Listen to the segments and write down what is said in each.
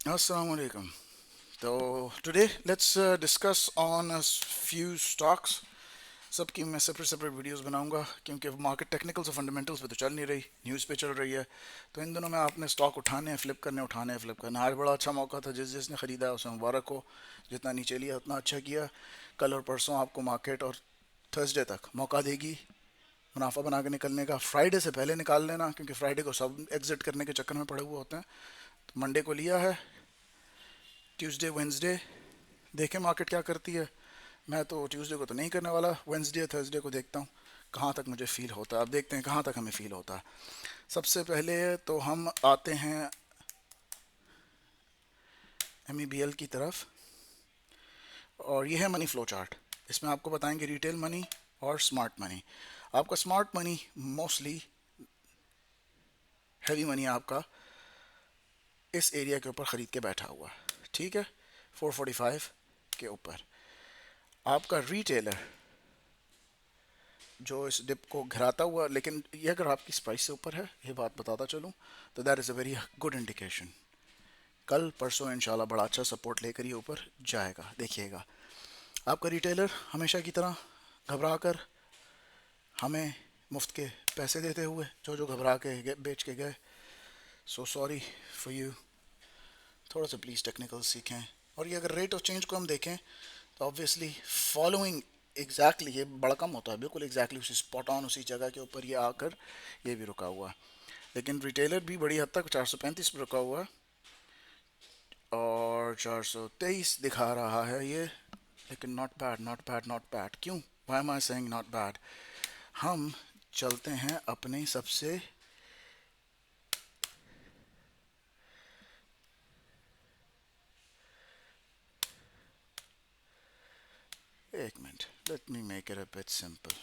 Assalamu alaikum. So today let's discuss on a few stocks. सबकी मैं separate separate videos बनाऊंगा क्योंकि market technicals और फंडामेंटल्स पे तो चल नहीं रही, न्यूज़ पे चल रही है। तो इन दिनों में आपने स्टॉक उठाने हैं, फ्लिप करने, उठाने हैं, फ्लिप करने। आज बड़ा अच्छा मौका था, जिसने ख़रीदा है उसे मुबारक हो। जितना नीचे लिया उतना अच्छा किया। कल और परसों आपको मार्केट और थर्सडे तक मौका देगी मुनाफा बना के निकलने का। फ्राइडे से पहले निकाल लेना क्योंकि फ्राइडे को सब एग्जिट करने के चक्कर में पड़े हुए होते हैं। तो मंडे को लिया है, ट्यूसडे वेंसडे देखें मार्केट क्या करती है। मैं तो ट्यूसडे को तो नहीं करने वाला, वेंसडे थर्सडे को देखता हूँ कहाँ तक मुझे फील होता है। अब देखते हैं कहाँ तक हमें फील होता है। सबसे पहले तो हम आते हैं एम की तरफ, और ये है मनी फ्लो चार्ट। इसमें आपको बताएंगे रिटेल मनी और स्मार्ट मनी। आपका smart money mostly heavy money आपका इस एरिया के ऊपर ख़रीद के बैठा हुआ है, ठीक है, 445 के ऊपर। आपका रिटेलर जो इस डिप को घिराता हुआ, लेकिन ये अगर आपकी प्राइस से ऊपर है, ये बात बताता चलूँ, तो that is a very good indication. कल परसों इंशाल्लाह बड़ा अच्छा सपोर्ट लेकर ये ऊपर जाएगा, देखिएगा। आपका रिटेलर हमेशा की तरह घबरा कर हमें मुफ्त के पैसे देते हुए, जो जो घबरा के बेच के गए, सो सॉरी फॉर यू। थोड़ा सा प्लीज़ टेक्निकल सीखें। और ये अगर रेट ऑफ चेंज को हम देखें तो ऑब्वियसली फॉलोइंग एग्जैक्टली ये बड़ा कम होता है, बिल्कुल एग्जैक्टली उसी स्पॉट ऑन उसी जगह के ऊपर ये आकर ये भी रुका हुआ है। लेकिन रिटेलर भी बड़ी हद तक 435 पर रुका हुआ है और 423 दिखा रहा है ये। लेकिन not bad, not bad, not bad. क्यों, why am I saying not bad? हम चलते हैं अपने सबसे, एक minute, let me make it a bit simple.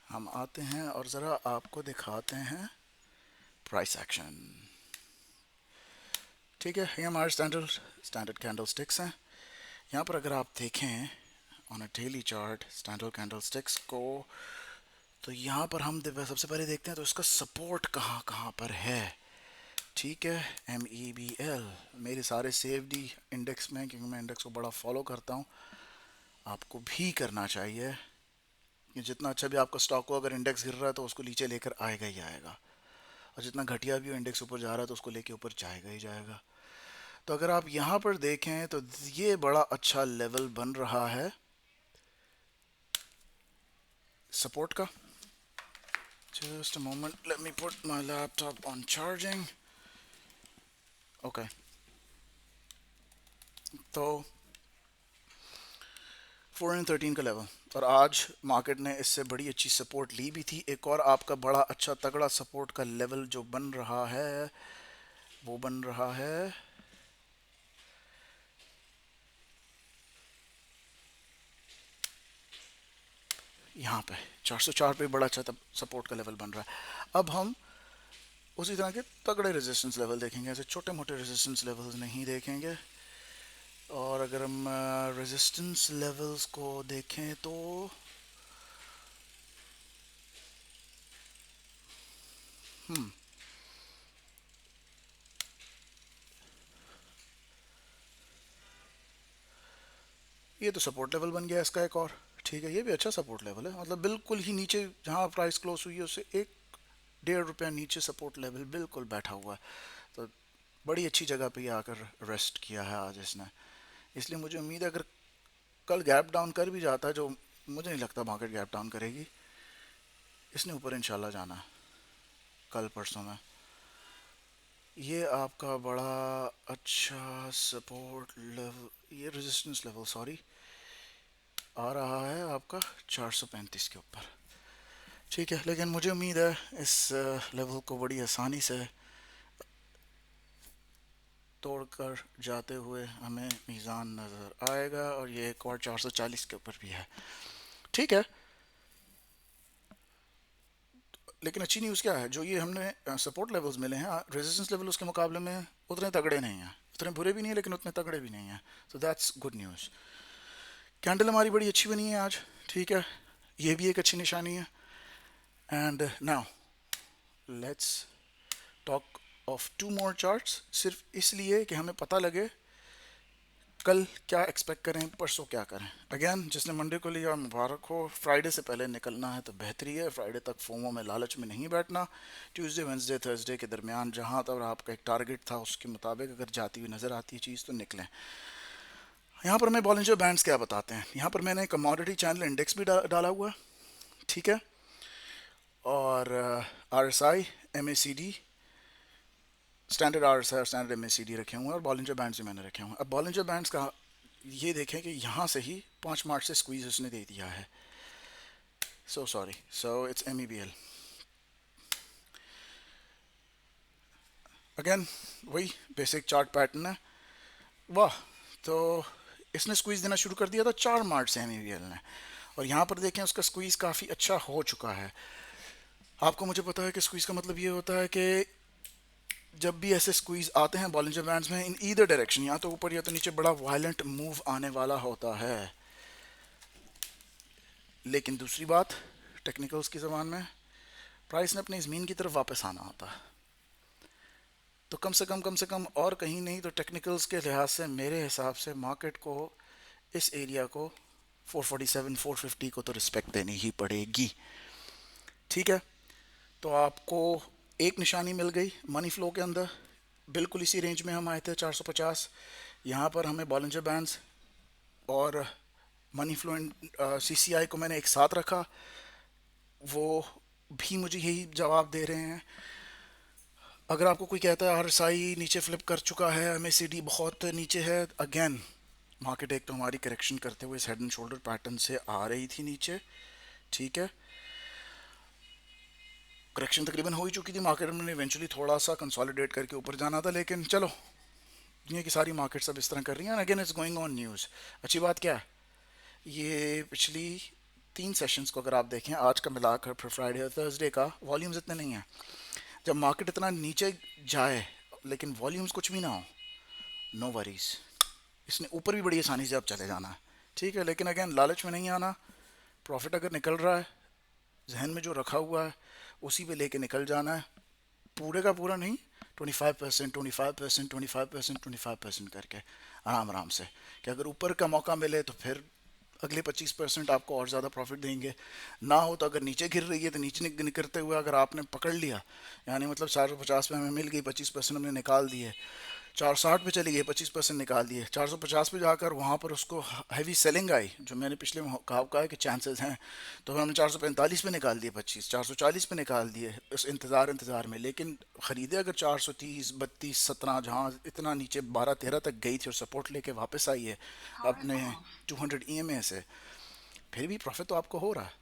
हम आते हैं और ज़रा आपको दिखाते हैं प्राइस एक्शन। ठीक है, ये हमारे स्टैंडर्ड स्टैंडर्ड कैंडल स्टिक्स हैं। यहाँ पर अगर आप देखें on a daily chart standard candle sticks को, तो यहाँ पर हम सबसे पहले देखते हैं तो इसका सपोर्ट कहाँ कहाँ पर है। ठीक है, MEBL मेरे सारे सेव्ड ही इंडेक्स में, क्योंकि मैं इंडेक्स को बड़ा फॉलो करता हूँ। आपको भी करना चाहिए कि जितना अच्छा भी आपका स्टॉक हो, अगर इंडेक्स गिर रहा है तो उसको नीचे लेकर आएगा ही आएगा, और जितना घटिया भी हो इंडेक्स ऊपर जा रहा है तो उसको लेके ऊपर जाएगा ही जाएगा। तो अगर आप यहाँ पर देखें तो ये बड़ा अच्छा लेवल बन रहा है सपोर्ट का। Just a moment, let me put my laptop on charging. Okay, तो 413 का लेवल, और आज मार्केट ने इससे बड़ी अच्छी सपोर्ट ली भी थी। एक और आपका बड़ा अच्छा तगड़ा सपोर्ट का लेवल जो बन रहा है वो बन रहा है यहाँ पे 404 पे बड़ा अच्छा सपोर्ट का लेवल बन रहा है। अब हम उसी तरह के तगड़े रेजिस्टेंस लेवल देखेंगे, ऐसे छोटे मोटे रेजिस्टेंस लेवल्स नहीं देखेंगे। और अगर हम रेजिस्टेंस लेवल्स को देखें तो ये तो सपोर्ट लेवल बन गया इसका एक और। ठीक है, ये भी अच्छा सपोर्ट लेवल है, मतलब बिल्कुल ही नीचे जहाँ प्राइस क्लोज हुई है उससे 1-1.5 रुपया नीचे सपोर्ट लेवल बिल्कुल बैठा हुआ है। तो बड़ी अच्छी जगह पे ये आकर रेस्ट किया है आज इसने। इसलिए मुझे उम्मीद है अगर कल गैप डाउन कर भी जाता है, जो मुझे नहीं लगता मार्केट गैप डाउन करेगी, इसने ऊपर इंशाल्लाह जाना है कल परसों में। ये आपका बड़ा अच्छा सपोर्ट लेवल, ये रेजिस्टेंस लेवल सॉरी, आ रहा है आपका 435 के ऊपर। ठीक है, लेकिन मुझे उम्मीद है इस लेवल को बड़ी आसानी से तोड़कर जाते हुए हमें मीज़ान नज़र आएगा, और ये एक और 440 के ऊपर भी है। ठीक है, लेकिन अच्छी न्यूज़ क्या है, जो ये हमने सपोर्ट लेवल्स मिले हैं, रेजिस्टेंस लेवल उसके मुकाबले में उतने तगड़े नहीं हैं, उतने बुरे भी नहीं है लेकिन उतने तगड़े भी नहीं हैं। तो दैट्स गुड न्यूज़। कैंडल हमारी बड़ी अच्छी बनी है आज, ठीक है, ये भी एक अच्छी निशानी है। And now let's talk of two more charts, सिर्फ इसलिए कि हमें पता लगे कल क्या एक्सपेक्ट करें, परसों क्या करें। अगेन, जिसने मंडे को लिया मुबारक हो, फ्राइडे से पहले निकलना है तो बेहतरी है। फ्राइडे तक फोमो में, लालच में नहीं बैठना। ट्यूसडे वेंसडे थर्सडे के दरमियान जहां तक आपका एक टारगेट था उसके मुताबिक अगर जाती हुई नज़र आती है चीज़ तो निकलें। यहाँ पर मैं बॉलिंजर बैंड्स क्या बताते हैं, यहाँ पर मैंने कमोडिटी चैनल इंडेक्स भी डाला हुआ है, ठीक है, और R S I, M A C D, standard R S I और standard M A C D रखे हुए हैं, और बॉलिंजर बैंड्स भी मैंने रखे हुए हैं। अब बॉलिंजर बैंड्स का ये देखें कि यहाँ से ही 5 मार्च से स्क्वीज उसने दे दिया है। So sorry, so it's M E B L. Again वही बेसिक चार्ट पैटर्न है। वाह, तो इसने स्क्वीज देना शुरू कर दिया था 4 मार्च से एम ई बी एल ने, और यहाँ पर देखें उसका स्क्वीज काफ़ी अच्छा हो चुका है। आपको मुझे पता है कि स्क्वीज का मतलब ये होता है कि जब भी ऐसे स्क्वीज आते हैं बॉलिंजर बैंड्स में इन ईदर डायरेक्शन, या तो ऊपर या तो नीचे, बड़ा वायलेंट मूव आने वाला होता है। लेकिन दूसरी बात, टेक्निकल्स की ज़बान में प्राइस ने अपने ज़मीन की तरफ वापस आना होता है। तो कम से कम और कहीं नहीं तो टेक्निकल्स के लिहाज से मेरे हिसाब से मार्केट को इस एरिया को 447 450 को तो रिस्पेक्ट देनी ही पड़ेगी, ठीक है। तो आपको एक निशानी मिल गई मनी फ्लो के अंदर, बिल्कुल इसी रेंज में हम आए थे 450। यहाँ पर हमें बॉलिंजर बैंड्स और मनी फ्लो सी सी आई को मैंने एक साथ रखा, वो भी मुझे यही जवाब दे रहे हैं। अगर आपको कोई कहता है आर एस आई नीचे फ्लिप कर चुका है, एम ए सी डी बहुत नीचे है, अगेन मार्केट एक तो हमारी करेक्शन करते हुए इस हेड एंड शोल्डर पैटर्न से आ रही थी नीचे, ठीक है। करेक्शन तकरीबन हो ही चुकी थी, मार्केट में इवेंचुअली थोड़ा सा कंसोलिडेट करके ऊपर जाना था, लेकिन चलो दुनिया की सारी मार्केट्स अब इस तरह कर रही हैं। Again it's going on news. अच्छी बात क्या है, ये पिछली 3 सेशंस को अगर आप देखें, आज का मिलाकर फिर फ्राइडे और थर्सडे का, वॉल्यूम्स इतने नहीं हैं। जब मार्केट इतना नीचे जाए लेकिन वॉल्यूम्स कुछ भी ना हो, नो वरीज, इसने ऊपर भी बड़ी आसानी से अब चले जाना है, ठीक है। लेकिन अगेन लालच में नहीं आना। प्रॉफिट अगर निकल रहा है, जहन में जो रखा हुआ है उसी पे लेके निकल जाना है, पूरे का पूरा नहीं, 25%, 25%, 25%, 25% करके आराम आराम से, कि अगर ऊपर का मौका मिले तो फिर अगले 25% आपको और ज़्यादा प्रॉफिट देंगे। ना हो तो अगर नीचे गिर रही है तो नीचे निकलते हुए अगर आपने पकड़ लिया, यानी मतलब 450 पे हमें मिल गई, 25% हमने निकाल दिए, 460 पे चली गई, 25% निकाल दिए, 450 पे जाकर वहाँ पर उसको हैवी सेलिंग आई, जो मैंने पिछले कहा है कि चांसेस हैं, तो हमने 445 पे निकाल दिए, 25 440 पे निकाल दिए उस इंतज़ार में। लेकिन ख़रीदे अगर 430 32 17, जहाँ इतना नीचे 12 13 तक गई थी और सपोर्ट लेके वापस आई है अपने 200 ई एम ए से, फिर भी प्रॉफिट तो आपको हो रहा है,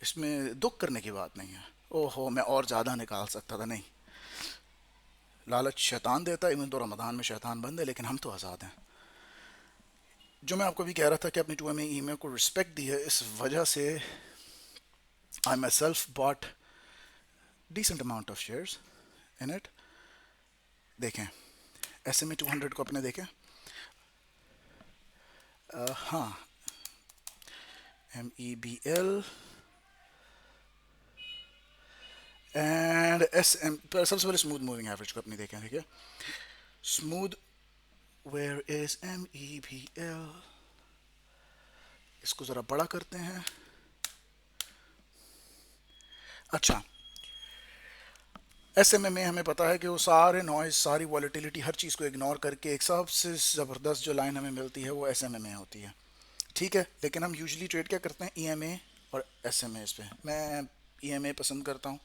इसमें दुख करने की बात नहीं है। ओहो मैं और ज़्यादा निकाल सकता था, नहीं, लालच शैतान देता है, इवन तो रमज़ान में शैतान बंद है, लेकिन हम तो आज़ाद हैं। जो मैं आपको भी कह रहा था कि अपनी 2 एम ईमेल को रिस्पेक्ट दी है, इस वजह से I myself bought decent amount of shares in it. देखें एस एम ए 200 को अपने देखें, हाँ, M E B L and S M, सबसे पहले स्मूथ मूविंग एवरेज को अपनी देखें, ठीक है। Smooth, where is M E B L, इसको ज़रा बड़ा करते हैं। अच्छा, एस एम ए में हमें पता है कि वो सारे नॉइज, सारी वॉलीटिलिटी, हर चीज़ को इग्नोर करके एक सबसे ज़बरदस्त जो लाइन हमें मिलती है वो एस एम ए में होती है, ठीक है। लेकिन हम यूजली ट्रेड क्या करते हैं, ई एम ए और एस एम ए पे। मैं ई एम ए पसंद करता हूँ।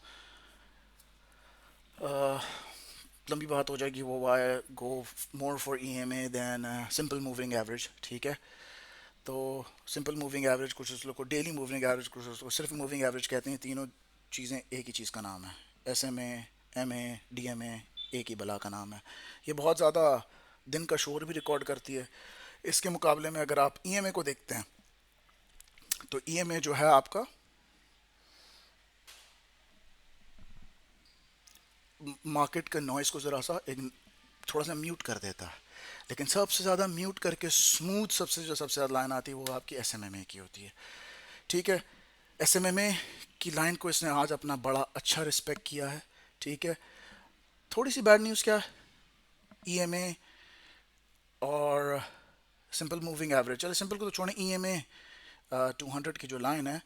लंबी बात हो जाएगी, वो why go more for E M A than simple moving average, ठीक है। तो सिंपल मूविंग एवरेज, कुछ उस लोग को डेली मूविंग एवरेज, कुछ उसको सिर्फ मूविंग एवरेज कहते हैं। तीनों चीज़ें एक ही चीज़ का नाम है, S M M A D M A, एक ही बला का नाम है। ये बहुत ज़्यादा दिन का शोर भी रिकॉर्ड करती है। इसके मुकाबले में अगर आप ई एम ए को देखते हैं तो ई एम ए जो है आपका मार्केट का नॉइस को ज़रा सा एक थोड़ा सा म्यूट कर देता है, लेकिन सबसे ज़्यादा म्यूट करके स्मूथ सबसे ज़्यादा लाइन आती है वो आपकी एस एम एम ए की होती है, ठीक है। एस एम एम ए की लाइन को इसने आज अपना बड़ा अच्छा रिस्पेक्ट किया है, ठीक है। थोड़ी सी बैड न्यूज़ क्या है, ईएमए और सिंपल मूविंग एवरेज, चलो सिंपल को तो छोड़ें, ईएमए 200 की जो लाइन है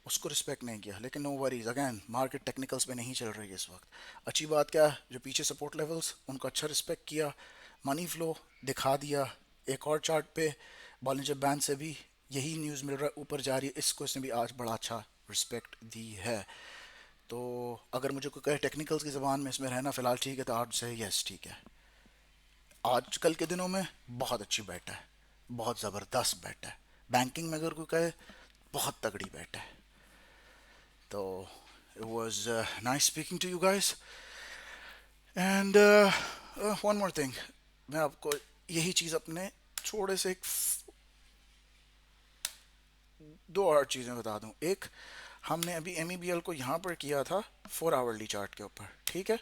उसको रिस्पेक्ट नहीं किया, लेकिन no worries, again market technicals पे नहीं चल रही है इस वक्त। अच्छी बात क्या है, जो पीछे सपोर्ट लेवल्स उनको अच्छा रिस्पेक्ट किया, मनी फ्लो दिखा दिया। एक और चार्ट पे बॉलिंजर बैंड से भी यही न्यूज़ मिल रहा है, ऊपर जा रही है, इसको इसने भी आज बड़ा अच्छा रिस्पेक्ट दी है। तो अगर मुझे कोई कहे टेक्निकल्स की ज़बान में इसमें रहना फ़िलहाल ठीक है, तो आज से यस ठीक है। आजकल के दिनों में बहुत अच्छी बैट है, बहुत ज़बरदस्त बैट है। बैंकिंग में अगर कोई कहे बहुत तगड़ी बैट है। तो it was nice speaking to you guys and one more thing, मैं आपको यही चीज़ अपने थोड़े से दो और चीज़ें बता दूं। एक, हमने अभी एम को यहाँ पर किया था 4 आवरली चार्ट के ऊपर, ठीक है।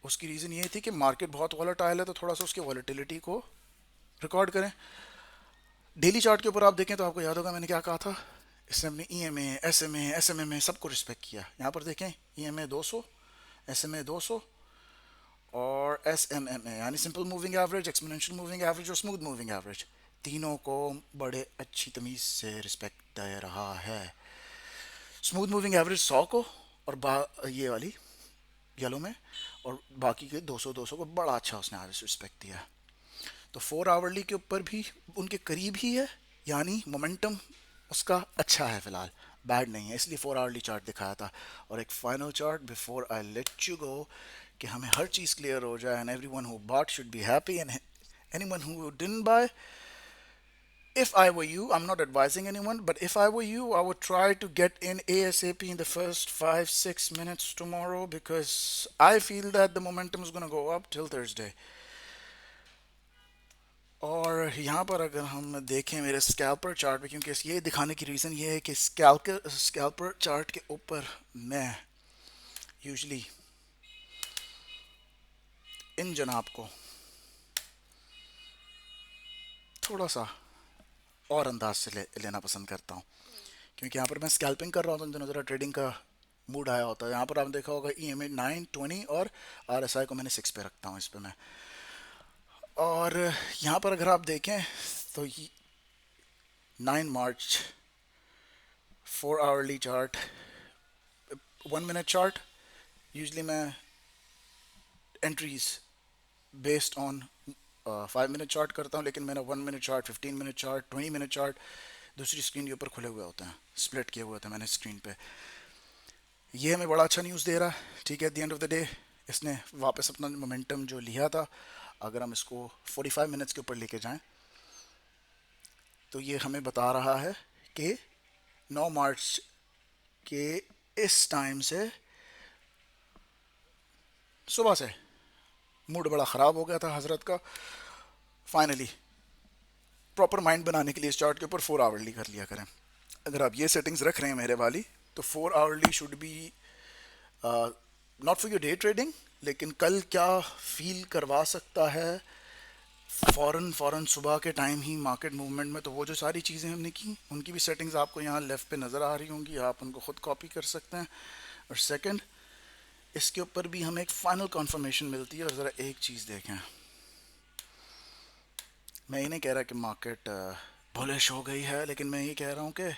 उसकी रीज़न ये थी कि मार्केट बहुत वॉलेटाइल है, तो थोड़ा सा उसकी वॉलेटिलिटी को रिकॉर्ड करें। डेली चार्ट के ऊपर आप देखें तो आपको याद होगा मैंने क्या कहा था, इसने अपने एसएमए सबको रिस्पेक्ट किया। यहाँ पर देखें ईएमए 200, एसएमए 200 और एसएमएमए यानी simple moving average, exponential moving average और स्मूथ मूविंग एवरेज, तीनों को बड़े अच्छी तमीज़ से रिस्पेक्ट दे रहा है। स्मूथ मूविंग एवरेज 100 को और ये वाली येलो में, और बाकी के 200 को बड़ा अच्छा उसने आज रिस्पेक्ट दिया। तो 4 आवरली के ऊपर भी उनके करीब ही है, यानी मोमेंटम उसका अच्छा है फ़िलहाल, बैड नहीं है, इसलिए 4 आवरली चार्ट दिखाया था। और एक final chart before I let you go, कि हमें हर चीज़ क्लियर हो जाए, and everyone who bought should be happy and anyone who didn't buy, if I were you, I'm not advising anyone, but if I were you, I would try to get in ASAP in the first 5-6 minutes tomorrow, because I feel that the momentum is going to go up till Thursday. और यहाँ पर अगर हम देखें मेरे scalper chart पे, क्योंकि ये दिखाने की रीज़न ये है कि स्कैल्पर चार्ट के ऊपर मैं यूजली इन जनाब को थोड़ा सा और अंदाज से लेना पसंद करता हूँ, क्योंकि यहाँ पर मैं स्कैल्पिंग कर रहा हूँ तो इन दिनों ज़रा ट्रेडिंग का मूड आया होता है। यहाँ पर आपने देखा होगा EMA 9, 20 और RSI को मैंने 6 पे रखता हूँ इस पे मैं। और यहाँ पर अगर आप देखें तो 9 March 4 hourly chart, 1 minute chart, usually मैं entries based on 5 minute chart करता हूँ, लेकिन मैंने 1 minute chart, 15 minute chart, 20 minute chart दूसरी स्क्रीन के ऊपर खुले हुए होते हैं, स्प्लिट किए हुए होते हैं मैंने स्क्रीन पे। ये हमें बड़ा अच्छा न्यूज़ दे रहा है, ठीक है। At the end of the day इसने वापस अपना मोमेंटम जो लिया था, अगर हम इसको 45 मिनट्स के ऊपर लेके जाएं तो ये हमें बता रहा है कि 9 मार्च के इस टाइम से, सुबह से मूड बड़ा ख़राब हो गया था हजरत का, फाइनली प्रॉपर माइंड बनाने के लिए इस चार्ट के ऊपर 4 आवरली कर लिया करें। अगर आप ये सेटिंग्स रख रहे हैं मेरे वाली, तो 4 hourly should be not for your day trading, लेकिन कल क्या फील करवा सकता है फ़ौरन सुबह के टाइम ही मार्केट मूवमेंट में। तो वो जो सारी चीज़ें हमने की उनकी भी सेटिंग्स आपको यहाँ लेफ़्ट पे नज़र आ रही होंगी, आप उनको ख़ुद कॉपी कर सकते हैं। और सेकंड, इसके ऊपर भी हमें एक फ़ाइनल कन्फर्मेशन मिलती है। और ज़रा एक चीज़ देखें, मैं ये नहीं कह रहा कि मार्केट बुलिश हो गई है, लेकिन मैं ये कह रहा हूँ कि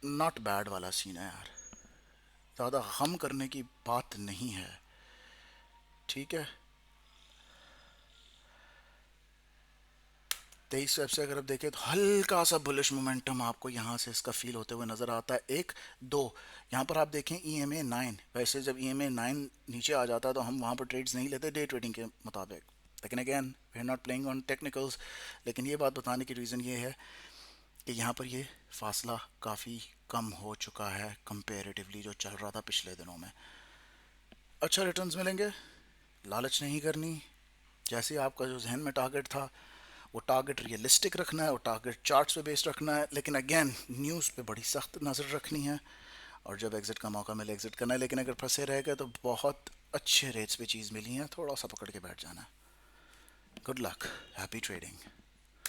नॉट बैड वाला सीन है यार, ज़्यादा गम करने की बात नहीं है, ठीक है। 23 वेब से अगर आप देखें तो हल्का सा बुलिश मोमेंटम आपको यहाँ से इसका फील होते हुए नज़र आता है। एक दो यहाँ पर आप देखें EMA 9, वैसे जब EMA 9 नीचे आ जाता है तो हम वहाँ पर ट्रेड्स नहीं लेते डे ट्रेडिंग के मुताबिक, लेकिन again we are not playing on technicals. लेकिन ये बात बताने की रीज़न ये है कि यहाँ पर ये फासला काफ़ी कम हो चुका है कंपेरेटिवली जो चल रहा था पिछले दिनों में। अच्छा रिटर्न्स मिलेंगे, लालच नहीं करनी, जैसे आपका जो जहन में टारगेट था वो टारगेट रियलिस्टिक रखना है, वो टारगेट चार्ट्स पे बेस्ड रखना है, लेकिन अगेन न्यूज़ पे बड़ी सख्त नज़र रखनी है, और जब एग्ज़िट का मौका मिले एग्ज़िट करना है। लेकिन अगर फंसे रह गए तो बहुत अच्छे रेट्स पे चीज़ मिली है, थोड़ा सा पकड़ के बैठ जाना है। Good luck, happy trading.